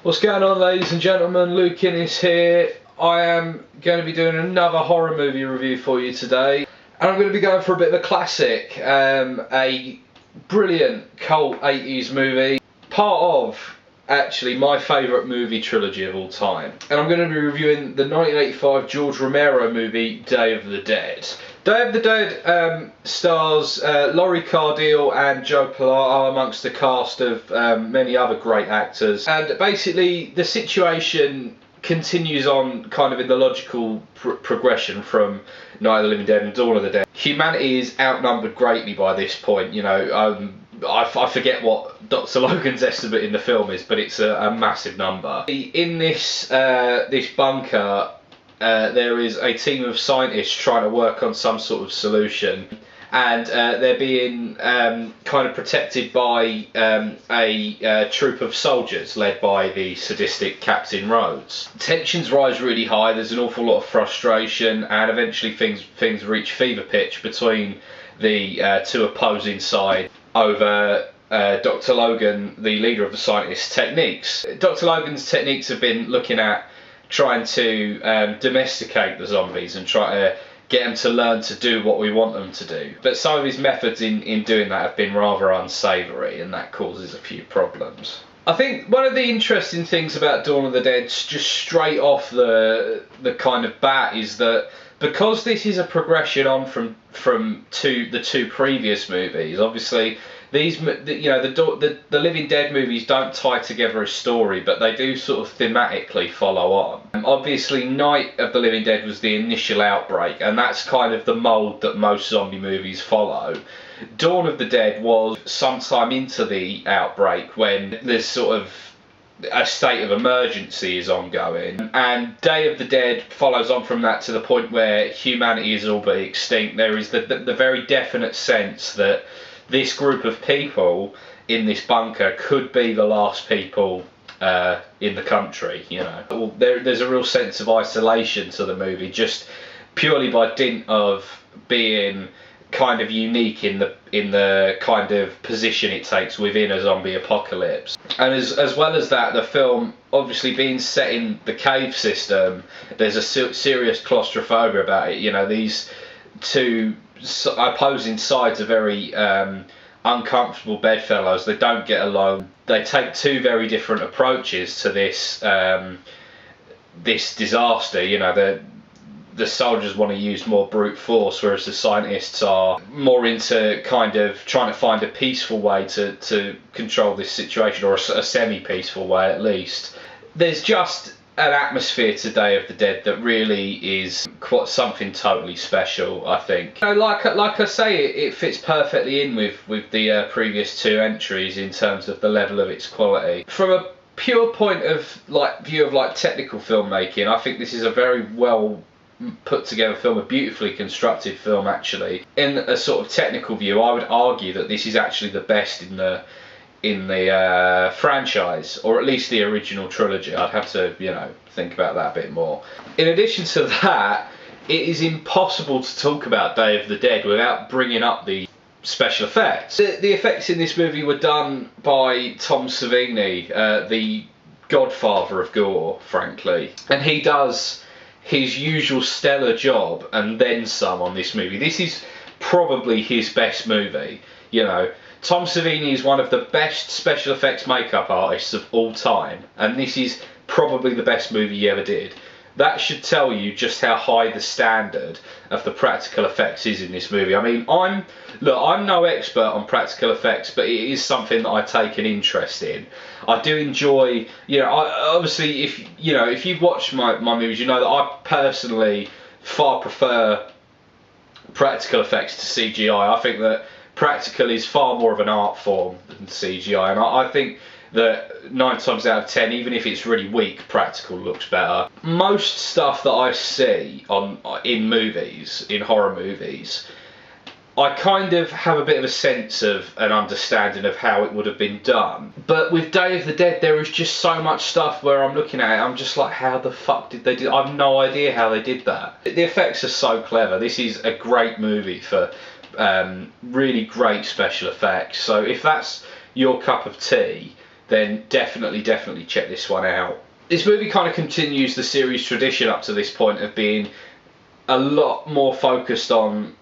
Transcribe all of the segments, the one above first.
What's going on, ladies and gentlemen? Luke Innes here. I am going to be doing another horror movie review for you today, and I'm going to be going for a bit of a classic, a brilliant cult 80s movie, part of actually my favourite movie trilogy of all time. And I'm going to be reviewing the 1985 George Romero movie Day of the Dead. Day of the Dead stars Laurie Cardille and Joe Pilato amongst the cast of many other great actors. And basically the situation continues on kind of in the logical progression from Night of the Living Dead and Dawn of the Dead. Humanity is outnumbered greatly by this point, you know. I forget what Dr. Logan's estimate in the film is, but it's a massive number. In this this bunker, there is a team of scientists trying to work on some sort of solution, and they're being kind of protected by a troop of soldiers led by the sadistic Captain Rhodes. Tensions rise really high, there's an awful lot of frustration, and eventually things reach fever pitch between the two opposing sides over Dr. Logan, the leader of the scientists' techniques. Dr. Logan's techniques have been looking at trying to domesticate the zombies and try to get them to learn to do what we want them to do. But some of his methods in doing that have been rather unsavoury, and that causes a few problems. I think one of the interesting things about Dawn of the Dead, just straight off the kind of bat, is that because this is a progression on from the two previous movies, obviously these, you know, the Living Dead movies don't tie together a story, but they do sort of thematically follow on. Obviously, Night of the Living Dead was the initial outbreak, and that's kind of the mould that most zombie movies follow. Dawn of the Dead was sometime into the outbreak when there's sort of a state of emergency is ongoing, and Day of the Dead follows on from that to the point where humanity is all but extinct. There is the very definite sense that this group of people in this bunker could be the last people in the country, you know. There's a real sense of isolation to the movie, just purely by dint of being kind of unique in the kind of position it takes within a zombie apocalypse. And as well as that, the film obviously being set in the cave system, there's a serious claustrophobia about it. You know, these two opposing sides are very uncomfortable bedfellows. They don't get along. They take two very different approaches to this this disaster. You know, the soldiers want to use more brute force, whereas the scientists are more into kind of trying to find a peaceful way to control this situation, or a semi-peaceful way at least. There's just an atmosphere to Day of the Dead that really is quite something totally special, I think. You know, like I say, it fits perfectly in with the previous two entries in terms of the level of its quality. From a pure point of view of technical filmmaking, I think this is a very well put together film, a beautifully constructed film actually. In a sort of technical view, I would argue that this is actually the best in the franchise, or at least the original trilogy. I'd have to, you know, think about that a bit more. In addition to that, it is impossible to talk about Day of the Dead without bringing up the special effects. The effects in this movie were done by Tom Savini, the godfather of gore, frankly, and he does his usual stellar job and then some on this movie. This is probably his best movie, you know. Tom Savini is one of the best special effects makeup artists of all time, and this is probably the best movie he ever did. That should tell you just how high the standard of the practical effects is in this movie. I mean, I'm no expert on practical effects, but it is something that I take an interest in. I do enjoy, you know, obviously if you've watched my movies, you know that I personally far prefer practical effects to CGI. I think that practical is far more of an art form than CGI, and I think that 9 times out of 10, even if it's really weak, practical looks better. Most stuff that I see in movies, in horror movies, I kind of have a bit of a sense of an understanding of how it would have been done. But with Day of the Dead, there is just so much stuff where I'm looking at it, I'm just like, how the fuck did they do? I have no idea how they did that. The effects are so clever. This is a great movie for really great special effects. So if that's your cup of tea, then definitely check this one out. This movie kind of continues the series tradition up to this point of being a lot more focused on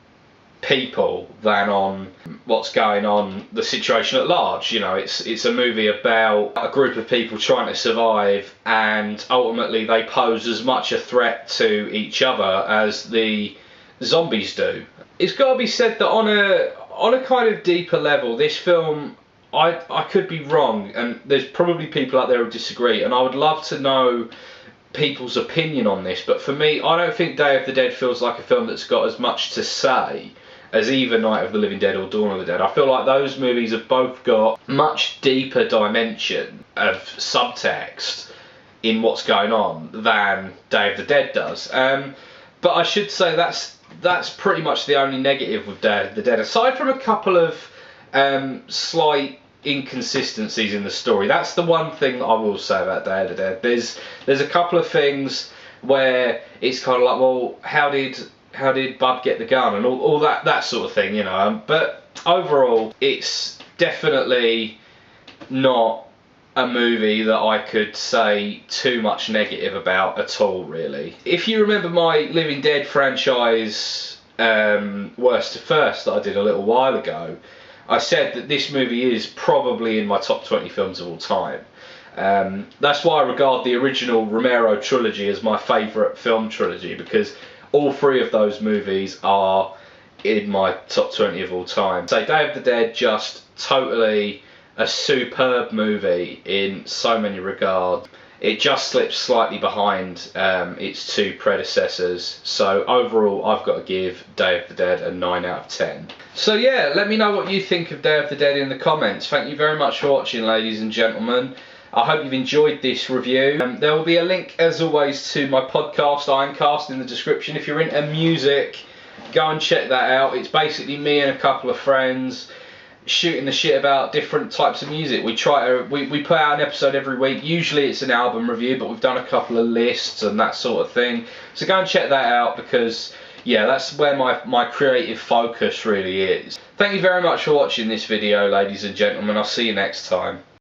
people than on what's going on, the situation at large. You know, it's a movie about a group of people trying to survive, and ultimately they pose as much a threat to each other as the zombies do. It's got to be said that on a kind of deeper level, this film, I could be wrong, and there's probably people out there who disagree, and I would love to know people's opinion on this, but for me, I don't think Day of the Dead feels like a film that's got as much to say as either Night of the Living Dead or Dawn of the Dead. I feel like those movies have both got much deeper dimension of subtext in what's going on than Day of the Dead does. But I should say that's pretty much the only negative with Day of the Dead, aside from a couple of slight inconsistencies in the story. That's the one thing that I will say about Day of the Dead. There's a couple of things where it's kind of like, well, how did Bud get the gun and all that sort of thing, you know. But overall, it's definitely not a movie that I could say too much negative about at all, really. If you remember my Living Dead franchise worst to first that I did a little while ago, I said that this movie is probably in my top 20 films of all time. That's why I regard the original Romero trilogy as my favourite film trilogy, because all three of those movies are in my top 20 of all time. So Day of the Dead, just totally a superb movie in so many regards. It just slips slightly behind its two predecessors. So overall, I've got to give Day of the Dead a 9 out of 10. So yeah, let me know what you think of Day of the Dead in the comments. Thank you very much for watching, ladies and gentlemen. I hope you've enjoyed this review. There will be a link, as always, to my podcast, Ironcast, in the description. If you're into music, go and check that out. It's basically me and a couple of friends shooting the shit about different types of music. We put out an episode every week. Usually it's an album review, but we've done a couple of lists and that sort of thing. So go and check that out, because yeah, that's where my creative focus really is. Thank you very much for watching this video, ladies and gentlemen. I'll see you next time.